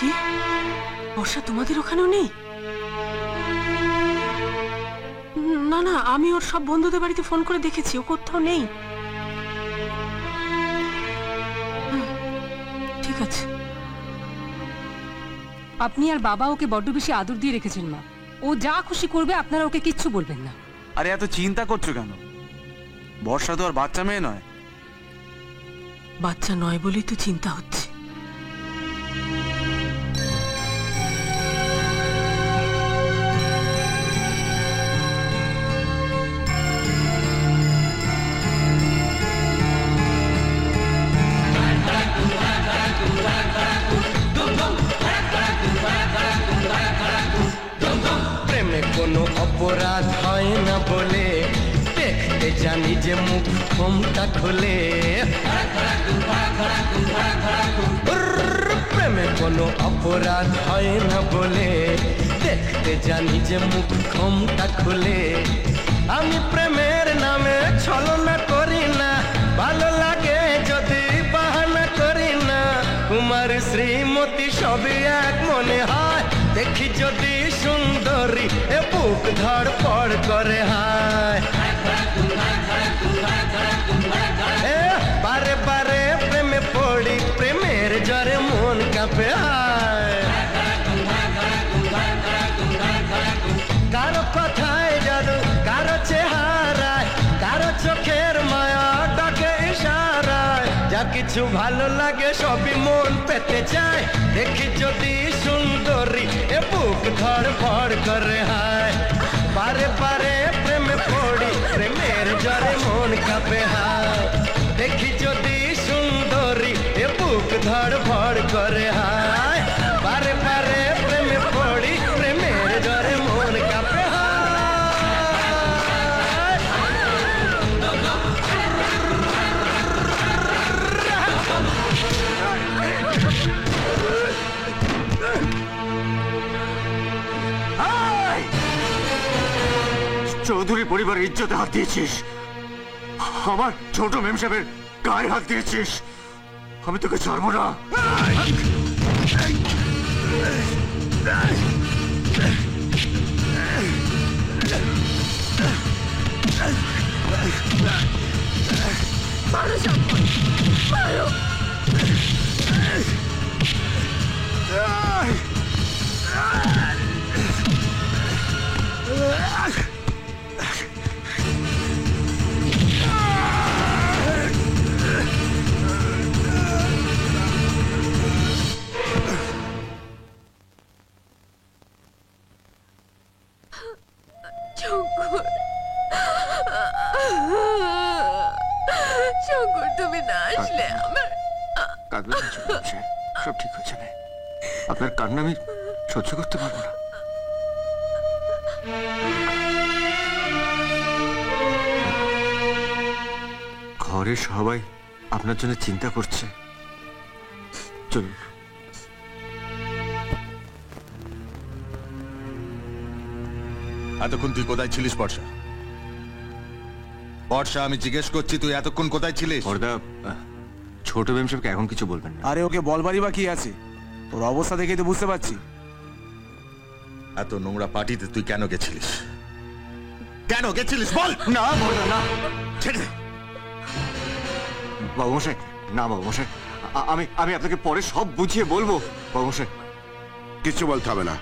কি বর্ষা তোমাদের ওখানেও নেই? না না, আমি ওর সব বন্ধুদের বাড়িতে ফোন করে দেখেছি, ও কোথাও নেই। ঠিক আছে। আপনি আর বাবা ওকে বড্ড বেশি আদর দিয়ে রেখেছেন মা। ও যা খুশি করবে, আপনারা ওকে কিচ্ছু বলবেন না। আরে এত চিন্তা করছো কেন? বর্ষা তো আর বাচ্চা মেয়ে নয়। বাচ্চা নয় বলেই তো চিন্তা হচ্ছে। প্রেমে কোনো অপরাধ হয় না বলে দেখতে জানি যে মুখ ঘোমটা খোলে। প্রেমে কোনো অপরাধ হয় না বলে দেখতে জানি যে মুখ ঘোমটা খোলে। আমি প্রেমের নামে ছলনা করি না, ভালো লাগে যদি বাহানা করি না। কুমার শ্রীমতী সবই এক মনে হয়, দেখি যদি সুন্দরী এ বুক ধড়পড় করে হায়। বারে বারে প্রেমে পড়ি, প্রেমের জ্বরে মন কাঁপে হায়। কারো কথায় জাদু, কারো চেহারায়, কারো চোখের মায়া ডাকে ইশারায়। যা কিছু ভালো লাগে সবই মন পেতে চায়, দেখি যদি সুন্দরী এ বুক ধড়ফড় করে হায়। বারে বারে প্রেমে পড়ি, প্রেমের জ্বরে মন কাঁপে হায়। দেখি যদি সুন্দরী এ বুক ধড়ফড় করে হায়। বারে বারে প্রেমে পড়ি, প্রেমের জ্বরে মন কাঁপে হায়। চৌধুরী পরিবারের ইজ্জতে হাত দিয়েছিস, আমার ছোট মেম সাহেবের গায়ে হাত দিয়েছিস, আমি তোকে ছাড়বো না। শঙ্কর, তুমি না আসলে আমার কাঁদবেন না ছোট মেম সাহেব, সব ঠিক হয়ে যাবে। আপনার কান্না আমি সহ্য করতে পারবো না। ঘরে সবাই আপনার জন্য চিন্তা করছে, চলুন। এতক্ষণ তুই কোথায় ছিলিস বর্ষা? বর্ষা, আমি জিজ্ঞেস করছি তুই এতক্ষণ কোথায় ছিলিস? বড়দা, ছোট মেম সাহেবকে এখন কিছু বলবেন না। আরে ওকে বলবারই বা কি আছে? ওর অবস্থা দেখেই তো বুঝতে পারছি। এত নোংরা পার্টিতে তুই কেন গেছিলিস? কেন গেছিলিস বল। না বড়দা, না, ছেড়ে দে। বাবু মশাই, না বাবু মশাই, আমি আপনাকে পরে সব বুঝিয়ে বলবো। বাবু মশাই, কিছু বলতে হবে না।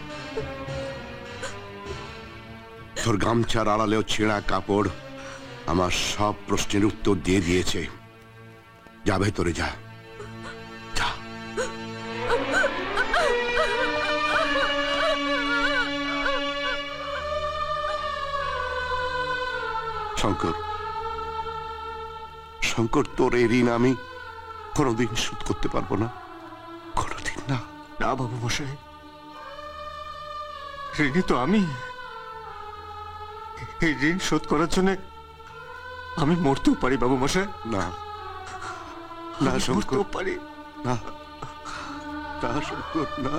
তোর গামছার আড়ালেও ছেঁড়া কাপড় আমার সব প্রশ্নের উত্তর দিয়ে দিয়েছে। যা ভেতরে যা, যা। শঙ্কর, শঙ্কর, তোর এই ঋণ আমি কোনোদিন শোধ করতে পারবো না, কোনোদিন না। না বাবু মশাই, ঋণী তো আমি। এই ঋণ শোধ করার জন্য আমি মরতেও পারি বাবু মশাই। না না শঙ্কর, মরতেও পারি। না না শঙ্কর, না।